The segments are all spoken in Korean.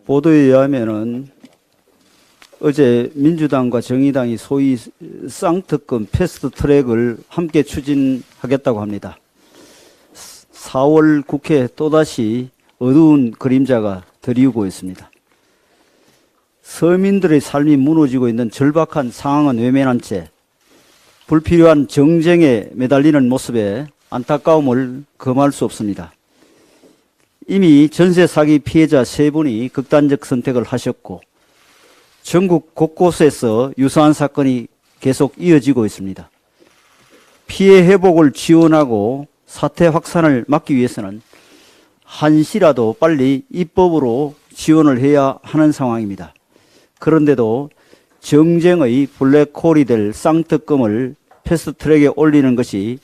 보도에 의하면은 어제 민주당과 정의당이 소위 쌍특검 패스트트랙을 함께 추진하겠다고 합니다. 4월 국회 또다시 어두운 그림자가 드리우고 있습니다. 서민들의 삶이 무너지고 있는 절박한 상황은 외면한 채 불필요한 정쟁에 매달리는 모습에 안타까움을 금할 수 없습니다. 이미 전세 사기 피해자 3분이 극단적 선택을 하셨고 전국 곳곳에서 유사한 사건이 계속 이어지고 있습니다. 피해 회복을 지원하고 사태 확산을 막기 위해서는 한시라도 빨리 입법으로 지원을 해야 하는 상황입니다. 그런데도 정쟁의 블랙홀이 될 쌍특검을 패스트트랙에 올리는 것이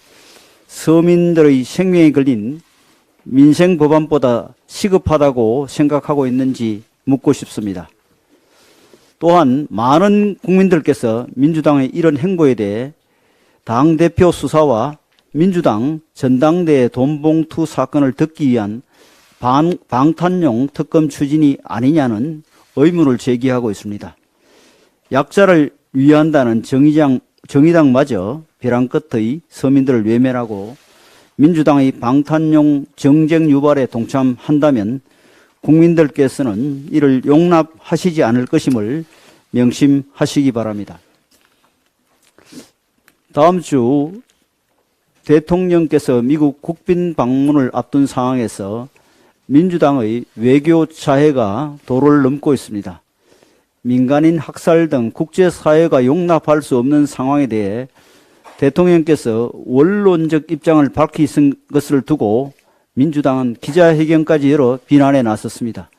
서민들의 생명이 걸린 민생법안보다 시급하다고 생각하고 있는지 묻고 싶습니다. 또한 많은 국민들께서 민주당의 이런 행보에 대해 당대표 수사와 민주당 전당대회 돈봉투 사건을 듣기 위한 방탄용 특검 추진이 아니냐는 의문을 제기하고 있습니다. 약자를 위한다는 정의당마저 벼랑 끝의 서민들을 외면하고 민주당의 방탄용 정쟁 유발에 동참한다면 국민들께서는 이를 용납하시지 않을 것임을 명심하시기 바랍니다. 다음 주 대통령께서 미국 국빈 방문을 앞둔 상황에서 민주당의 외교 자해가 도를 넘고 있습니다. 민간인 학살 등 국제사회가 용납할 수 없는 상황에 대해 대통령께서 원론적 입장을 밝히신 것을 두고 민주당은 기자회견까지 열어 비난에 나섰습니다.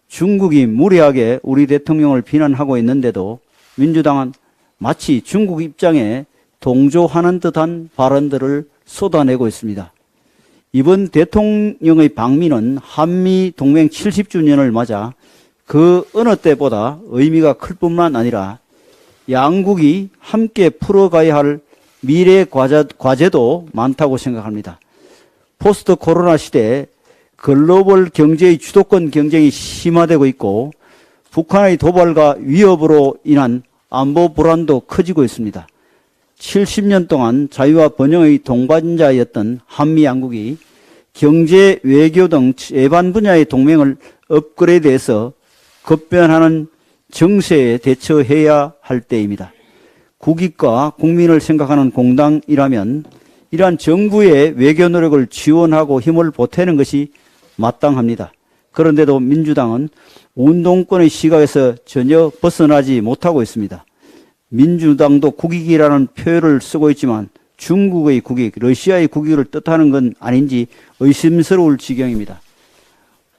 중국이 무리하게 우리 대통령을 비난하고 있는데도 민주당은 마치 중국 입장에 동조하는 듯한 발언들을 쏟아내고 있습니다. 이번 대통령의 방미는 한미동맹 70주년을 맞아 그 어느 때보다 의미가 클 뿐만 아니라 양국이 함께 풀어가야 할 미래 과제도 많다고 생각합니다. 포스트 코로나 시대에 글로벌 경제의 주도권 경쟁이 심화되고 있고 북한의 도발과 위협으로 인한 안보 불안도 커지고 있습니다. 70년 동안 자유와 번영의 동반자였던 한미 양국이 경제, 외교 등 제반 분야의 동맹을 업그레이드해서 급변하는 정세에 대처해야 할 때입니다. 국익과 국민을 생각하는 공당이라면 이러한 정부의 외교 노력을 지원하고 힘을 보태는 것이 마땅합니다. 그런데도 민주당은 운동권의 시각에서 전혀 벗어나지 못하고 있습니다. 민주당도 국익이라는 표현을 쓰고 있지만 중국의 국익, 러시아의 국익을 뜻하는 건 아닌지 의심스러울 지경입니다.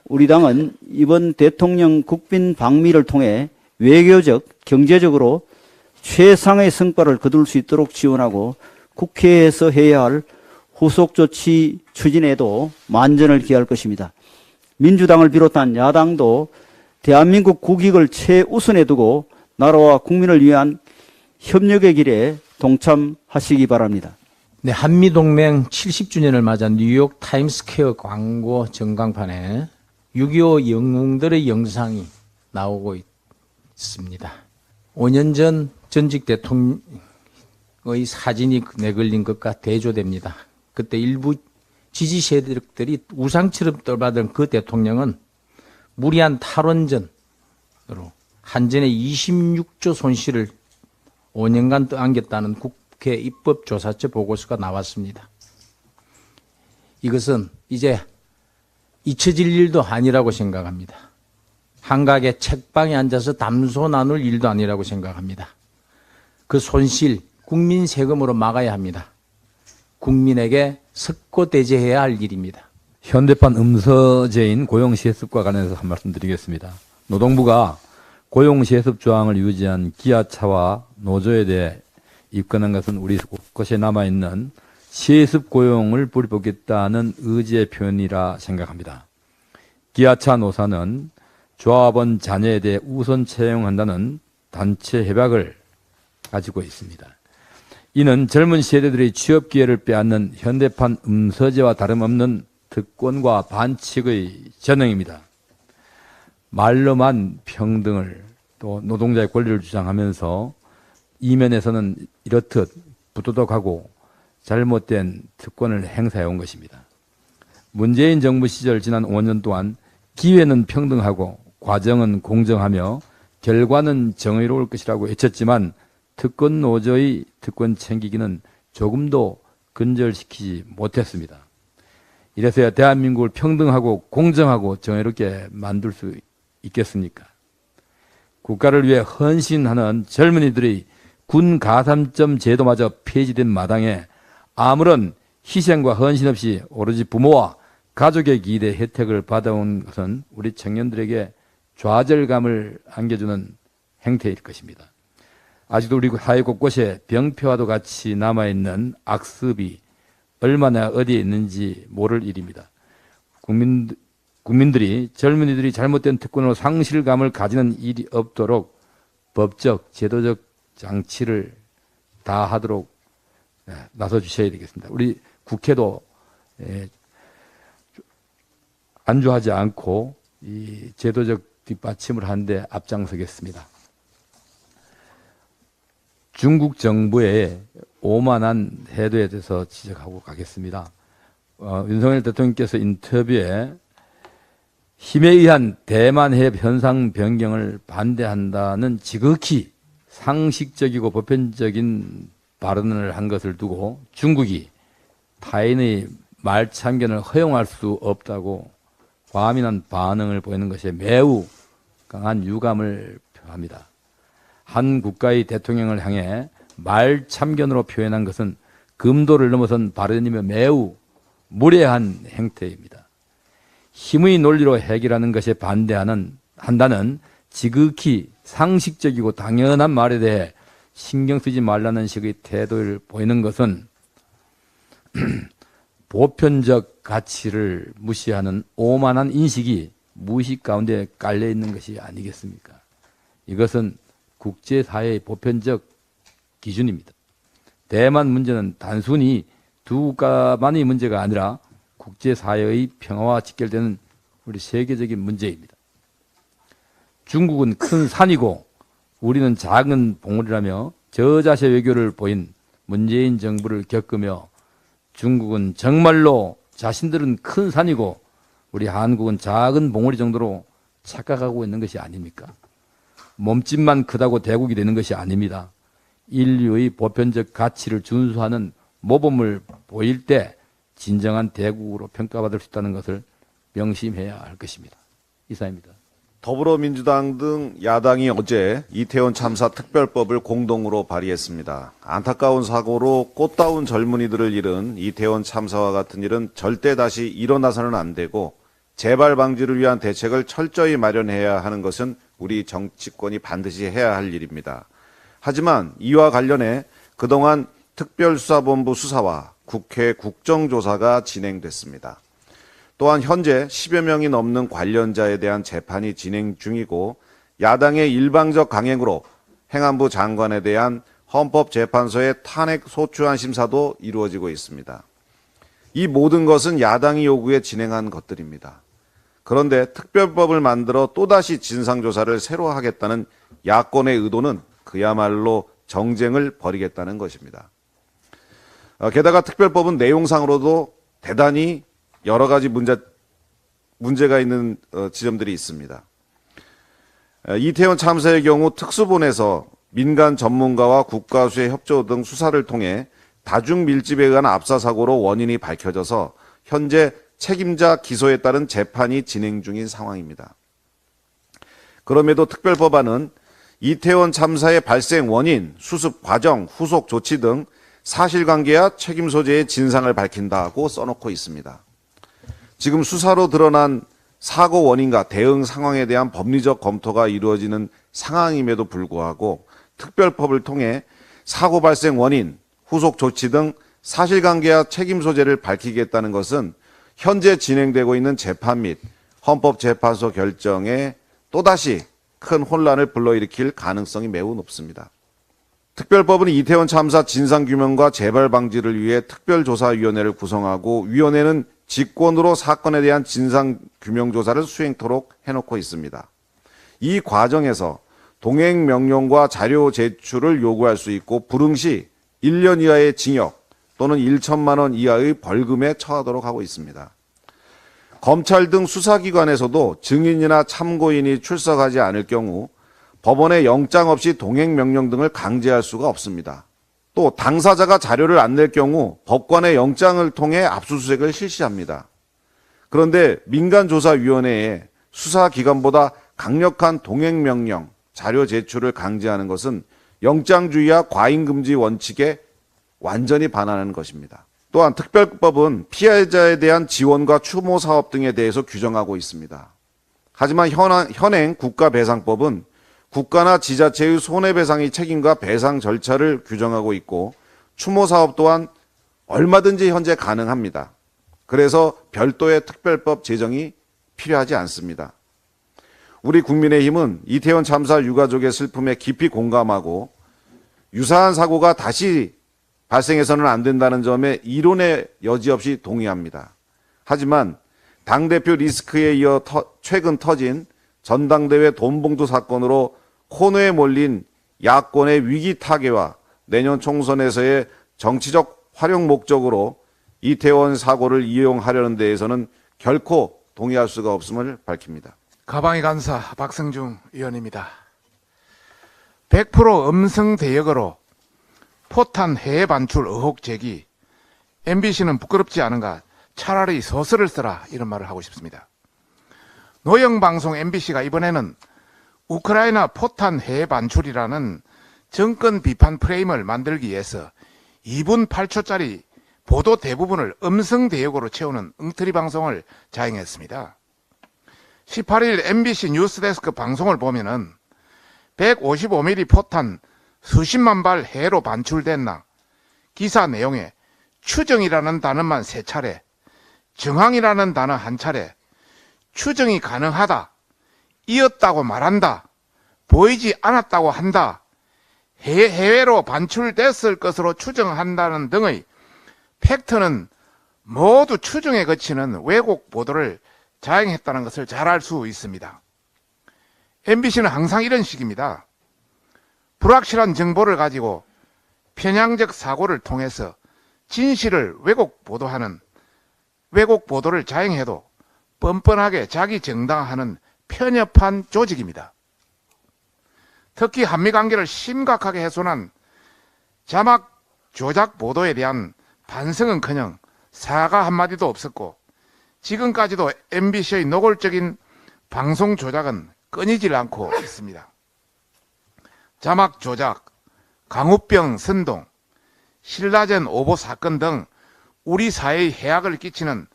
우리 당은 이번 대통령 국빈 방미를 통해 외교적, 경제적으로 최상의 성과를 거둘 수 있도록 지원하고 국회에서 해야 할 후속 조치 추진에도 만전을 기할 것입니다. 민주당을 비롯한 야당도 대한민국 국익을 최우선에 두고 나라와 국민을 위한 협력의 길에 동참하시기 바랍니다. 네, 한미동맹 70주년을 맞아 뉴욕 타임스퀘어 광고 전광판에 6.25 영웅들의 영상이 나오고 있습니다. 5년 전 전직 대통령의 사진이 내걸린 것과 대조됩니다. 그때 일부 지지 세력들이 우상처럼 떠받은 그 대통령은 무리한 탈원전으로 한전에 26조 손실을 5년간 떠안겼다는 국회 입법조사처 보고서가 나왔습니다. 이것은 이제 잊혀질 일도 아니라고 생각합니다. 한가하게 책방에 앉아서 담소 나눌 일도 아니라고 생각합니다. 그 손실 국민 세금으로 막아야 합니다. 국민에게 석고대죄해야 할 일입니다. 현대판 음서제인 고용시혜습과 관련해서 한 말씀 드리겠습니다. 노동부가 고용시혜습 조항을 유지한 기아차와 노조에 대해 입건한 것은 우리 곳곳에 남아있는 시혜습 고용을 뿌리뽑겠다는 의지의 표현이라 생각합니다. 기아차 노사는 조합원 자녀에 대해 우선 채용한다는 단체 협약을 가지고 있습니다. 이는 젊은 세대들의 취업 기회를 빼앗는 현대판 음서제와 다름없는 특권과 반칙의 전형입니다. 말로만 평등을 또 노동자의 권리를 주장하면서 이면에서는 이렇듯 부도덕하고 잘못된 특권을 행사해 온 것입니다. 문재인 정부 시절 지난 5년 동안 기회는 평등하고 과정은 공정하며 결과는 정의로울 것이라고 외쳤지만 특권 노조의 특권 챙기기는 조금도 근절시키지 못했습니다. 이래서야 대한민국을 평등하고 공정하고 정의롭게 만들 수 있겠습니까? 국가를 위해 헌신하는 젊은이들의 군 가산점 제도마저 폐지된 마당에 아무런 희생과 헌신 없이 오로지 부모와 가족의 기대 혜택을 받아온 것은 우리 청년들에게 좌절감을 안겨주는 행태일 것입니다. 아직도 우리 사회 곳곳에 병폐와도 같이 남아있는 악습이 얼마나 어디에 있는지 모를 일입니다. 국민들이 젊은이들이 잘못된 특권으로 상실감을 가지는 일이 없도록 법적, 제도적 장치를 다 하도록 나서 주셔야 되겠습니다. 우리 국회도 안주하지 않고 이 제도적 뒷받침을 하는데 앞장서겠습니다. 중국 정부의 오만한 태도에 대해서 지적하고 가겠습니다. 윤석열 대통령께서 인터뷰에 힘에 의한 대만 해협 현상 변경을 반대한다는 지극히 상식적이고 보편적인 발언을 한 것을 두고 중국이 타인의 말참견을 허용할 수 없다고 과민한 반응을 보이는 것에 매우 강한 유감을 표합니다. 한 국가의 대통령을 향해 말참견으로 표현한 것은 금도를 넘어선 발언이며 매우 무례한 행태입니다. 힘의 논리로 해결하는 것에 한다는 지극히 상식적이고 당연한 말에 대해 신경 쓰지 말라는 식의 태도를 보이는 것은 보편적 가치를 무시하는 오만한 인식이 무의식 가운데 깔려 있는 것이 아니겠습니까? 이것은 국제사회의 보편적 기준입니다. 대만 문제는 단순히 두 국가만의 문제가 아니라 국제사회의 평화와 직결되는 우리 세계적인 문제입니다. 중국은 큰 산이고 우리는 작은 봉우리라며 저자세 외교를 보인 문재인 정부를 겪으며 중국은 정말로 자신들은 큰 산이고 우리 한국은 작은 봉우리 정도로 착각하고 있는 것이 아닙니까? 몸집만 크다고 대국이 되는 것이 아닙니다. 인류의 보편적 가치를 준수하는 모범을 보일 때 진정한 대국으로 평가받을 수 있다는 것을 명심해야 할 것입니다. 이상입니다. 더불어민주당 등 야당이 어제 이태원 참사 특별법을 공동으로 발의했습니다. 안타까운 사고로 꽃다운 젊은이들을 잃은 이태원 참사와 같은 일은 절대 다시 일어나서는 안 되고 재발 방지를 위한 대책을 철저히 마련해야 하는 것은 우리 정치권이 반드시 해야 할 일입니다. 하지만 이와 관련해 그동안 특별수사본부 수사와 국회 국정조사가 진행됐습니다. 또한 현재 10여 명이 넘는 관련자에 대한 재판이 진행 중이고 야당의 일방적 강행으로 행안부 장관에 대한 헌법재판소의 탄핵 소추안 심사도 이루어지고 있습니다. 이 모든 것은 야당이 요구해 진행한 것들입니다. 그런데 특별법을 만들어 또다시 진상조사를 새로 하겠다는 야권의 의도는 그야말로 정쟁을 벌이겠다는 것입니다. 게다가 특별법은 내용상으로도 대단히 여러 가지 문제가 있는 지점들이 있습니다. 이태원 참사의 경우 특수본에서 민간 전문가와 국가수의 협조 등 수사를 통해 다중 밀집에 의한 압사 사고로 원인이 밝혀져서 현재 책임자 기소에 따른 재판이 진행 중인 상황입니다. 그럼에도 특별법안은 이태원 참사의 발생 원인, 수습 과정, 후속 조치 등 사실관계와 책임 소재의 진상을 밝힌다고 써놓고 있습니다. 지금 수사로 드러난 사고 원인과 대응 상황에 대한 법리적 검토가 이루어지는 상황임에도 불구하고 특별법을 통해 사고 발생 원인, 후속 조치 등 사실관계와 책임 소재를 밝히겠다는 것은 현재 진행되고 있는 재판 및 헌법재판소 결정에 또다시 큰 혼란을 불러일으킬 가능성이 매우 높습니다. 특별법은 이태원 참사 진상규명과 재발 방지를 위해 특별조사위원회를 구성하고 위원회는 직권으로 사건에 대한 진상규명조사를 수행토록 해놓고 있습니다. 이 과정에서 동행 명령과 자료 제출을 요구할 수 있고 불응 시 1년 이하의 징역 또는 1천만 원 이하의 벌금에 처하도록 하고 있습니다. 검찰 등 수사기관에서도 증인이나 참고인이 출석하지 않을 경우 법원의 영장 없이 동행 명령 등을 강제할 수가 없습니다. 또 당사자가 자료를 안 낼 경우 법관의 영장을 통해 압수수색을 실시합니다. 그런데 민간조사위원회에 수사기관보다 강력한 동행명령, 자료 제출을 강제하는 것은 영장주의와 과잉금지 원칙에 완전히 반하는 것입니다. 또한 특별법은 피해자에 대한 지원과 추모 사업 등에 대해서 규정하고 있습니다. 하지만 현행 국가배상법은 국가나 지자체의 손해배상의 책임과 배상 절차를 규정하고 있고 추모 사업 또한 얼마든지 현재 가능합니다. 그래서 별도의 특별법 제정이 필요하지 않습니다. 우리 국민의힘은 이태원 참사 유가족의 슬픔에 깊이 공감하고 유사한 사고가 다시 발생해서는 안 된다는 점에 이론의 여지 없이 동의합니다. 하지만 당대표 리스크에 이어 최근 터진 전당대회 돈봉투 사건으로 코너에 몰린 야권의 위기 타개와 내년 총선에서의 정치적 활용 목적으로 이태원 사고를 이용하려는 데에서는 결코 동의할 수가 없음을 밝힙니다. 가방위 간사 박성중 의원입니다. 100% 음성 대역으로 포탄 해외 반출 의혹 제기, MBC는 부끄럽지 않은가? 차라리 소설을 써라, 이런 말을 하고 싶습니다. 노영방송 MBC가 이번에는 우크라이나 포탄 해외 반출이라는 정권 비판 프레임을 만들기 위해서 2분 8초짜리 보도 대부분을 음성 대역으로 채우는 엉터리 방송을 자행했습니다. 18일 MBC 뉴스데스크 방송을 보면은 155mm 포탄 수십만 발 해외로 반출됐나, 기사 내용에 추정이라는 단어만 3차례, 정황이라는 단어 1차례, 추정이 가능하다, 이었다고 말한다, 보이지 않았다고 한다, 해외로 반출됐을 것으로 추정한다는 등의 팩트는 모두 추정에 그치는 왜곡 보도를 자행했다는 것을 잘 알 수 있습니다. MBC는 항상 이런 식입니다. 불확실한 정보를 가지고 편향적 사고를 통해서 진실을 왜곡 보도하는, 왜곡 보도를 자행해도 뻔뻔하게 자기 정당화하는 편협한 조직입니다. 특히 한미관계를 심각하게 훼손한 자막 조작 보도에 대한 반성은커녕 사과 한마디도 없었고, 지금까지도 MBC의 노골적인 방송 조작은 끊이질 않고 있습니다. 자막 조작, 강우병 선동, 신라젠 오보 사건 등 우리 사회에 해악을 끼치는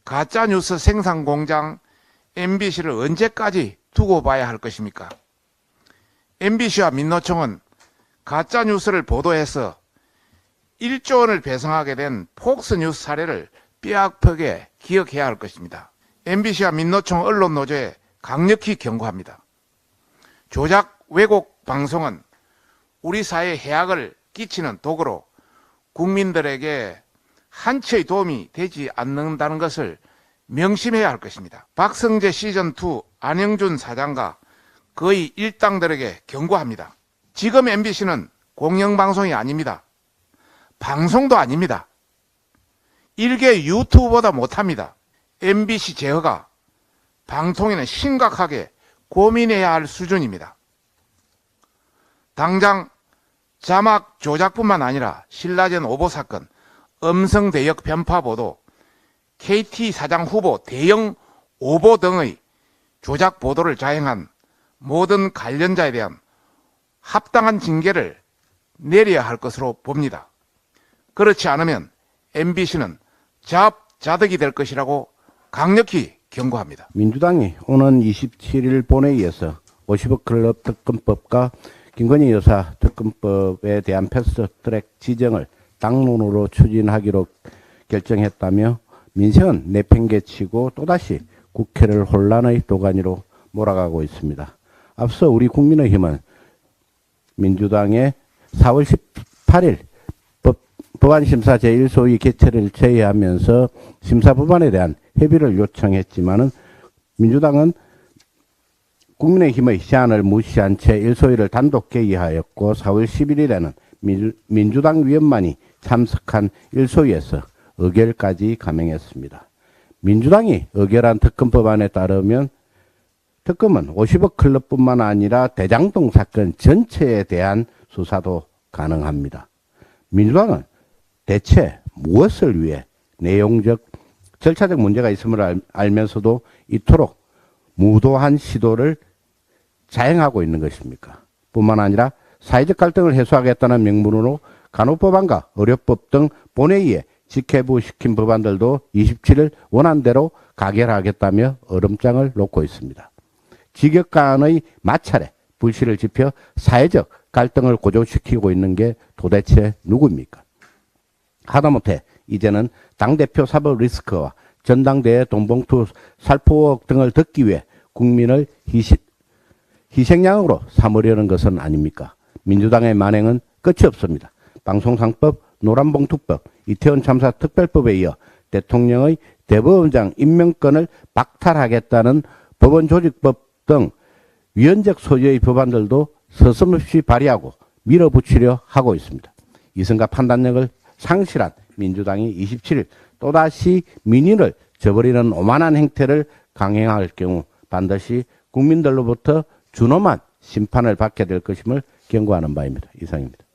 가짜뉴스 생산 공장 MBC를 언제까지 두고 봐야 할 것입니까? MBC와 민노총은 가짜뉴스를 보도해서 1조 원을 배상하게 된 폭스뉴스 사례를 뼈아프게 기억해야 할 것입니다. MBC와 민노총 언론노조에 강력히 경고합니다. 조작 왜곡 방송은 우리 사회에 해악을 끼치는 도구로 국민들에게 한치의 도움이 되지 않는다는 것을 명심해야 할 것입니다. 박성재 시즌2 안영준 사장과 거의 일당들에게 경고합니다. 지금 MBC는 공영방송이 아닙니다. 방송도 아닙니다. 일개 유튜브보다 못합니다. MBC 제어가 방통위는 심각하게 고민해야 할 수준입니다. 당장 자막 조작뿐만 아니라 신라젠 오보 사건, 음성 대역 편파 보도, KT 사장 후보 대형 오보 등의 조작 보도를 자행한 모든 관련자에 대한 합당한 징계를 내려야 할 것으로 봅니다. 그렇지 않으면 MBC는 자업자득이 될 것이라고 강력히 경고합니다. 민주당이 오는 27일 본회의에서 50억 클럽 특검법과 김건희 여사 특검법에 대한 패스트트랙 지정을 당론으로 추진하기로 결정했다며 민생은 내팽개치고 또다시 국회를 혼란의 도가니로 몰아가고 있습니다. 앞서 우리 국민의힘은 민주당의 4월 18일 법안심사 제1소위 개최를 제의하면서 심사법안에 대한 협의를 요청했지만은 민주당은 국민의힘의 제안을 무시한 채 일소위를 단독 개의하였고 4월 11일에는 민주당 위원만이 참석한 일소위에서 의결까지 감행했습니다. 민주당이 의결한 특검법안에 따르면 특검은 50억 클럽뿐만 아니라 대장동 사건 전체에 대한 수사도 가능합니다. 민주당은 대체 무엇을 위해 내용적, 절차적 문제가 있음을 알면서도 이토록 무도한 시도를 자행하고 있는 것입니까? 뿐만 아니라 사회적 갈등을 해소하겠다는 명분으로 간호법안과 의료법 등 본회의에 직회부시킨 법안들도 27일 원안대로 가결하겠다며 얼음장을 놓고 있습니다. 직역 간의 마찰에 불씨를 지펴 사회적 갈등을 고조시키고 있는 게 도대체 누구입니까? 하다못해 이제는 당대표 사법 리스크와 전당대회 돈봉투 살포 등을 듣기 위해 국민을 희생양으로 삼으려는 것은 아닙니까? 민주당의 만행은 끝이 없습니다. 방송상법, 노란봉투법, 이태원 참사 특별법에 이어 대통령의 대법원장 임명권을 박탈하겠다는 법원조직법 등 위헌적 소지의 법안들도 서슴없이 발의하고 밀어붙이려 하고 있습니다. 이성과 판단력을 상실한 민주당이 27일 또다시 민의를 저버리는 오만한 행태를 강행할 경우 반드시 국민들로부터 준엄한 심판을 받게 될 것임을 경고하는 바입니다. 이상입니다.